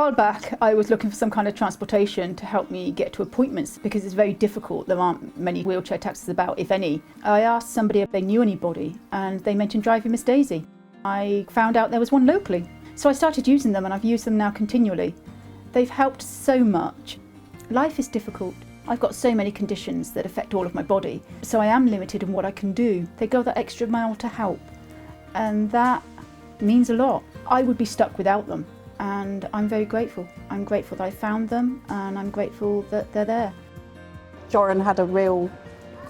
while back, I was looking for some kind of transportation to help me get to appointments because it's very difficult. There aren't many wheelchair taxis about, if any. I asked somebody if they knew anybody and they mentioned Driving Miss Daisy. I found out there was one locally. So I started using them and I've used them now continually. They've helped so much. Life is difficult. I've got so many conditions that affect all of my body, so I am limited in what I can do. They go that extra mile to help, and that means a lot. I would be stuck without them, and I'm very grateful. I'm grateful that I found them, and I'm grateful that they're there. Joran had a real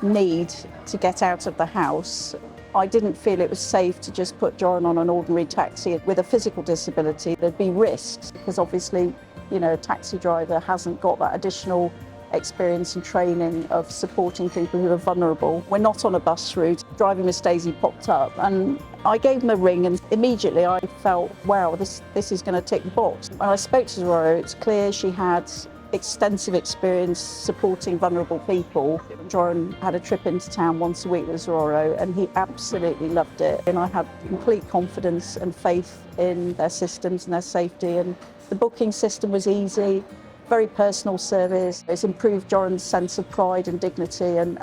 need to get out of the house. I didn't feel it was safe to just put Joran on an ordinary taxi. With a physical disability, there'd be risks, because obviously, you know, a taxi driver hasn't got that additional experience and training of supporting people who are vulnerable. We're not on a bus route. Driving Miss Daisy popped up and I gave them a ring, and immediately I felt, wow, this is going to tick the box. When I spoke to Zorro, it's clear she had extensive experience supporting vulnerable people. Joran had a trip into town once a week with Zorro and he absolutely loved it. And I had complete confidence and faith in their systems and their safety, and the booking system was easy. Very personal service. It's improved Joran's sense of pride and dignity and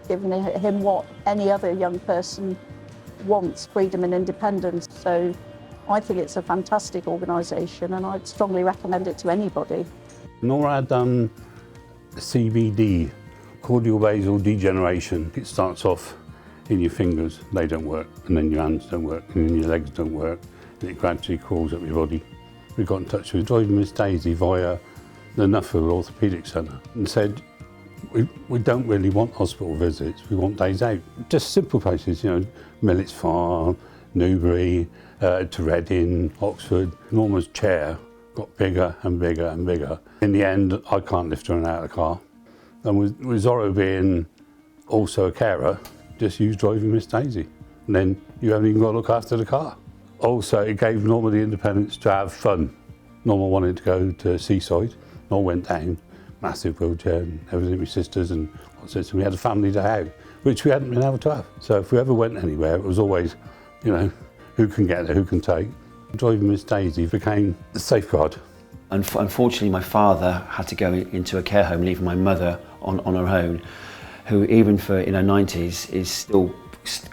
given him what any other young person wants, freedom and independence. So I think it's a fantastic organisation and I'd strongly recommend it to anybody. Nora had CVD, cordial basal degeneration. It starts off in your fingers, they don't work, and then your hands don't work, and then your legs don't work, and it gradually crawls up your body. We got in touch with Driving Miss Daisy via the Nuffield Orthopaedic Centre and said, we don't really want hospital visits, we want days out. Just simple places, you know, Millets Farm, Newbury, to Reading, Oxford. Norma's chair got bigger and bigger and bigger. In the end, I can't lift her out of the car. And with Zorro being also a carer, just use Driving Miss Daisy. And then you haven't even got to look after the car. Also, it gave Norma the independence to have fun. Norma wanted to go to Seaside. All went down, massive wheelchair and everything, my sisters and what's it, so we had a family day out, which we hadn't been able to have. So if we ever went anywhere, it was always, you know, who can get there, who can take. Driving Miss Daisy became the safeguard. Unfortunately, my father had to go into a care home, leaving my mother on her own, who even for in her 90s is still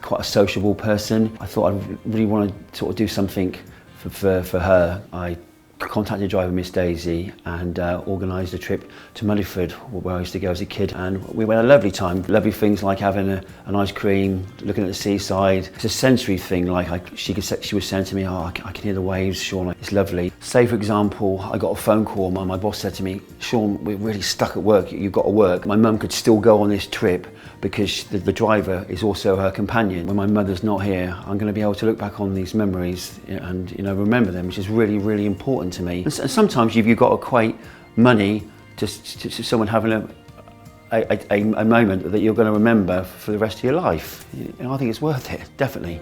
quite a sociable person. I thought I really want to sort of do something for her. I contacted Driving Miss Daisy and organised a trip to Muddyford, where I used to go as a kid, and we had a lovely time. Lovely things like having an ice cream, looking at the seaside. It's a sensory thing, like she was saying to me, oh, I can hear the waves, Sean, it's lovely. Say for example, I got a phone call, my boss said to me, Sean, we're really stuck at work, you've got to work. My mum could still go on this trip because the driver is also her companion. When my mother's not here, I'm going to be able to look back on these memories and, you know, remember them, which is really, really important to me. And sometimes you've got to equate money to someone having a moment that you're going to remember for the rest of your life. You know, I think it's worth it, definitely.